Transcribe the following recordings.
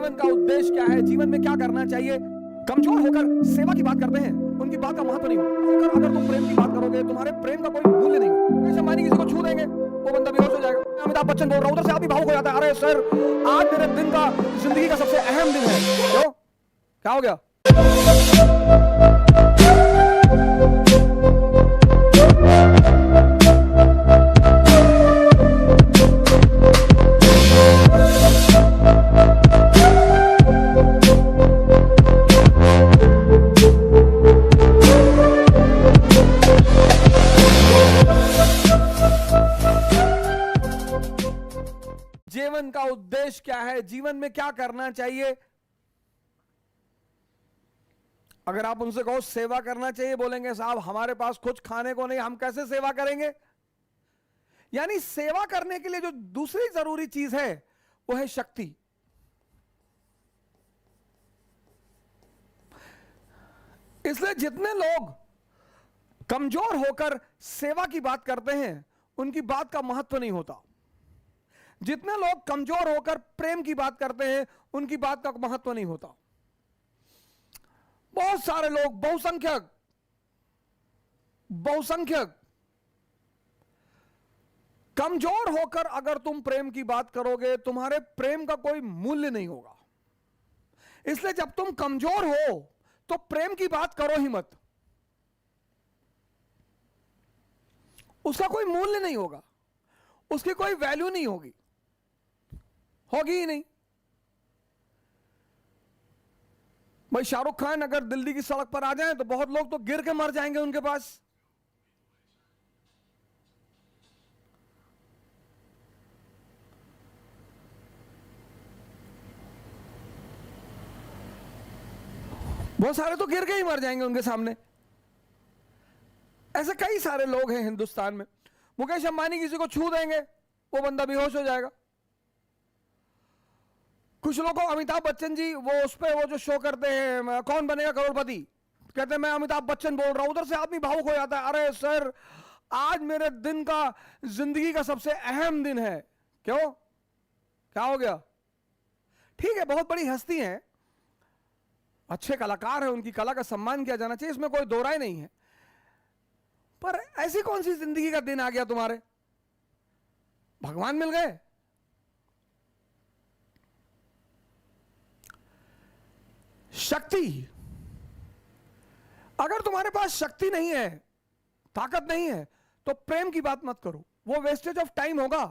जीवन का उद्देश्य क्या है, जीवन में क्या करना चाहिए। कमजोर होकर सेवा की बात करते हैं, उनकी बात का महत्व नहीं होगा। अगर तुम प्रेम की बात करोगे, तुम्हारे प्रेम का कोई मूल्य नहीं होगा। जैसे मानी किसी को छू देंगे, वो बंदा बेहोश हो जाएगा। अमिताभ बच्चन बोल रहा हूं, उधर से आदमी भावुक हो जाता है। अरे सर, आज मेरे दिन का, जिंदगी का सबसे अहम दिन है। क्यों, क्या हो गया? जीवन का उद्देश्य क्या है, जीवन में क्या करना चाहिए। अगर आप उनसे कहो सेवा करना चाहिए, बोलेंगे साहब हमारे पास कुछ खाने को नहीं, हम कैसे सेवा करेंगे। यानी सेवा करने के लिए जो दूसरी जरूरी चीज है वो है शक्ति। इसलिए जितने लोग कमजोर होकर सेवा की बात करते हैं, उनकी बात का महत्व नहीं होता। जितने लोग कमजोर होकर प्रेम की बात करते हैं, उनकी बात का महत्व नहीं होता। बहुत सारे लोग, बहुसंख्यक कमजोर होकर अगर तुम प्रेम की बात करोगे, तुम्हारे प्रेम का कोई मूल्य नहीं होगा। इसलिए जब तुम कमजोर हो तो प्रेम की बात करो ही मत, उसका कोई मूल्य नहीं होगा, उसकी कोई वैल्यू नहीं होगी ही नहीं। भाई शाहरुख खान अगर दिल्ली की सड़क पर आ जाएं तो बहुत लोग तो गिर के मर जाएंगे उनके पास। बहुत सारे तो गिर के ही मर जाएंगे उनके सामने। ऐसे कई सारे लोग हैं हिंदुस्तान में। मुकेश अंबानी किसी को छू देंगे, वो बंदा बेहोश हो जाएगा। कुछ लोगों को, अमिताभ बच्चन जी वो उस पे वो जो शो करते हैं कौन बनेगा करोड़पति, कहते हैं मैं अमिताभ बच्चन बोल रहा हूं, उधर से आदमी भावुक हो जाता है। अरे सर, आज मेरे दिन का, जिंदगी का सबसे अहम दिन है। क्यों, क्या हो गया? ठीक है, बहुत बड़ी हस्ती है, अच्छे कलाकार है, उनकी कला का सम्मान किया जाना चाहिए, इसमें कोई दो राय नहीं है। पर ऐसी कौन सी जिंदगी का दिन आ गया तुम्हारे, भगवान मिल गए? शक्ति, अगर तुम्हारे पास शक्ति नहीं है, ताकत नहीं है, तो प्रेम की बात मत करो, वो वेस्टेज ऑफ टाइम होगा।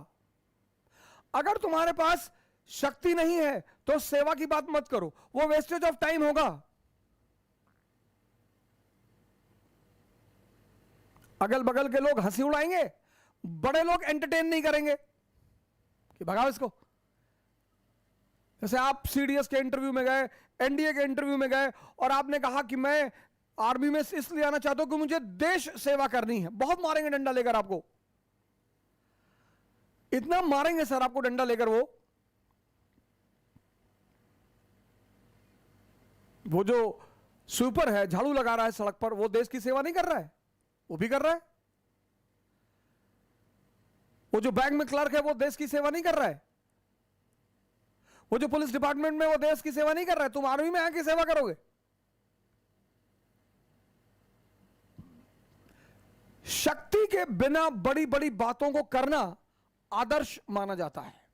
अगर तुम्हारे पास शक्ति नहीं है तो सेवा की बात मत करो, वो वेस्टेज ऑफ टाइम होगा। अगल बगल के लोग हंसी उड़ाएंगे, बड़े लोग एंटरटेन नहीं करेंगे कि भगाओ इसको। जैसे आप सीडीएस के इंटरव्यू में गए, एनडीए के इंटरव्यू में गए और आपने कहा कि मैं आर्मी में इसलिए आना चाहता हूं कि मुझे देश सेवा करनी है। बहुत मारेंगे डंडा लेकर आपको, इतना मारेंगे सर आपको डंडा लेकर। वो जो स्वीपर है, झाड़ू लगा रहा है सड़क पर, वो देश की सेवा नहीं कर रहा है, वो भी कर रहा है। वो जो बैंक में क्लर्क है, वो देश की सेवा नहीं कर रहा है। वो जो पुलिस डिपार्टमेंट में, वो देश की सेवा नहीं कर रहा है। तुम आर्मी में आके सेवा करोगे? शक्ति के बिना बड़ी बड़ी बातों को करना आदर्श माना जाता है।